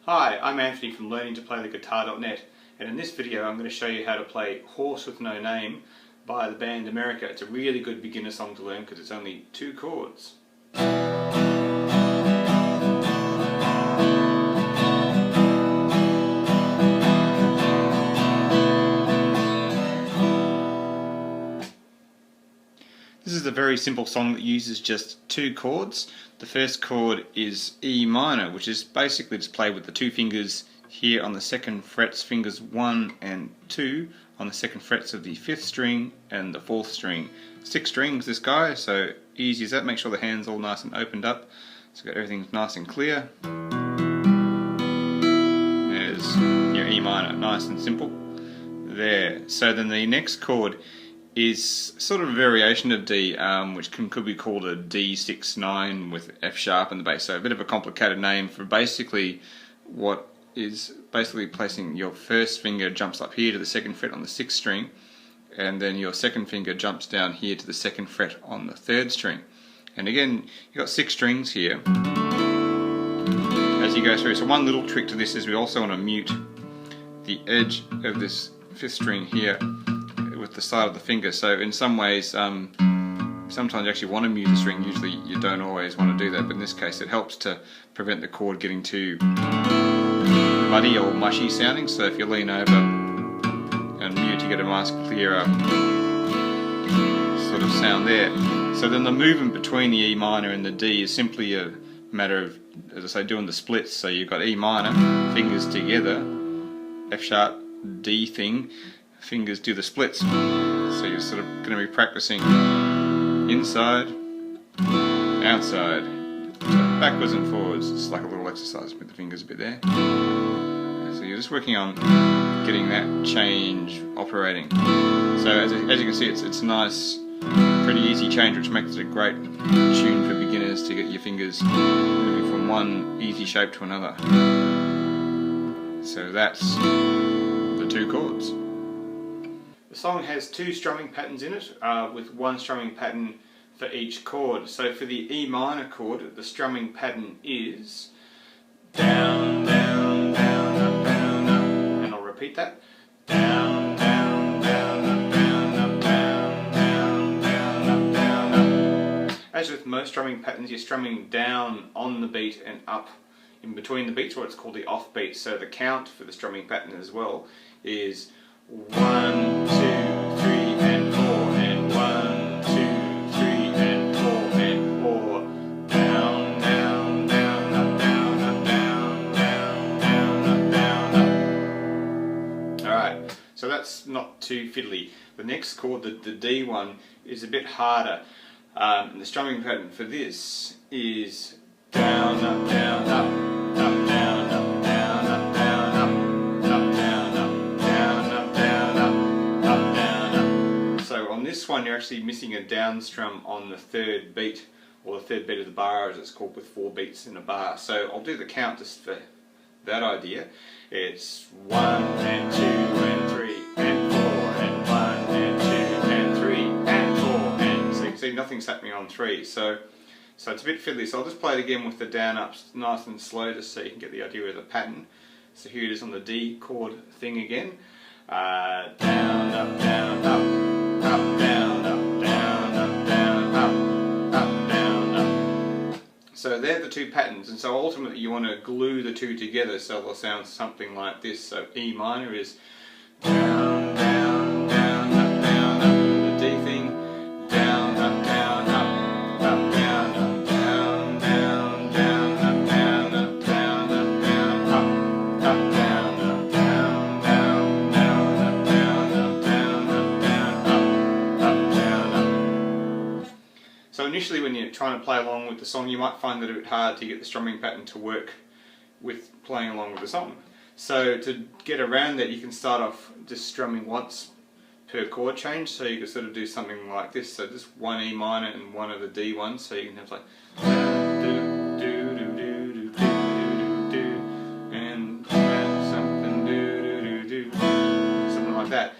Hi, I'm Anthony from learningtoplaytheguitar.net, and in this video I'm going to show you how to play Horse with No Name by the band America. It's a really good beginner song to learn because it's only 2 chords. This is a very simple song that uses just 2 chords. The first chord is E minor, which is basically just played with the 2 fingers here on the 2nd frets, fingers 1 and 2 on the 2nd frets of the 5th string and the 4th string. 6 strings this guy, so easy as that. Make sure the hand's all nice and opened up, so everything's nice and clear. There's your E minor, nice and simple. There. So then the next chord is sort of a variation of D, which could be called a D6-9 with F sharp in the bass. So a bit of a complicated name for basically what is basically placing your first finger jumps up here to the 2nd fret on the 6th string, and then your 2nd finger jumps down here to the 2nd fret on the 3rd string. And again, you've got 6 strings here as you go through. So one little trick to this is we also want to mute the edge of this 5th string here with the side of the finger. So in some ways, sometimes you actually want to mute the string. Usually you don't always want to do that, but in this case it helps to prevent the chord getting too muddy or mushy sounding. So if you lean over and mute, you get a nice clearer sort of sound there. So then the movement between the E minor and the D is simply a matter of, as I say, doing the splits. So you've got E minor, fingers together, F sharp, D thing, fingers do the splits. So you're sort of going to be practicing inside, outside, so backwards and forwards. It's like a little exercise with the fingers a bit there. So you're just working on getting that change operating. So as you can see, it's a nice, pretty easy change, which makes it a great tune for beginners to get your fingers moving from one easy shape to another. So that's the 2 chords. The song has 2 strumming patterns in it, with 1 strumming pattern for each chord. So for the E minor chord, the strumming pattern is down, down, down, up, down, up, and I'll repeat that. Down, down, down, up, down, up, down, down, down, up, down, up. As with most strumming patterns, you're strumming down on the beat and up in between the beats, or it's called the off beat. So the count for the strumming pattern as well is 1, 2, 3, and 4, and 1, 2, 3, and 4, and 4. Down, down, down, up, down, up, down, down, down, up, down, up. Alright, so that's not too fiddly. The next chord, the D one, is a bit harder. And the strumming pattern for this is down, up, down, up, up, down, up, down, up, down, up, up, down, up, down, up, down, up, up, down, up. So on this one you're actually missing a down strum on the 3rd beat, or the 3rd beat of the bar as it's called, with 4 beats in a bar. So I'll do the count just for that idea. It's 1 and 2 and 3 and 4 and 1 and 2 and 3 and 4 and, so you can see nothing's happening on 3. So it's a bit fiddly, so I'll just play it again with the down ups nice and slow just so you can get the idea of the pattern. So here it is on the D chord thing again. Down, up, down, up, up, down, up, down, up, down, up, up, down, up. So they're the 2 patterns, and so ultimately you want to glue the 2 together so they'll sound something like this. So E minor is down, down, down, up, down, up. The D thing, down, up, down, up, up, down, up, down, down, down, up, down, up, down, up, down, up, up, down, up, down, down, down, up, down, up, down, up, down, up, down, up. So initially when you're trying to play along with the song, you might find it a bit hard to get the strumming pattern to work with playing along with the song. So to get around that, you can start off just strumming once per chord change, so you can sort of do something like this. So just 1 E minor and 1 of the D ones, so you can have like do do do do do do do and something do do do do, something like that.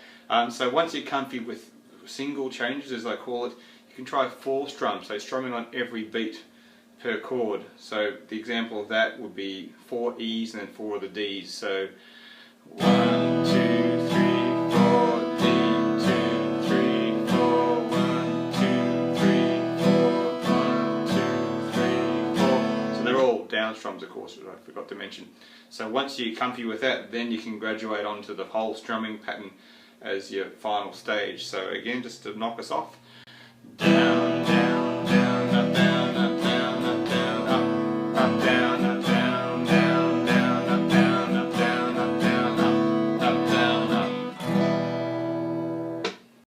So once you're comfy with single changes, as I call it, you can try 4 strums, so strumming on every beat per chord. So the example of that would be 4 E's and then 4 of the D's. So 1, 2, 3, 4, D, 2, 3, 4, 1, 2, 3, 4, 1, 2, 3, 4. So they're all down strums, of course, which I forgot to mention. So once you're comfy with that, then you can graduate onto the whole strumming pattern as your final stage. So again, just to knock us off, down,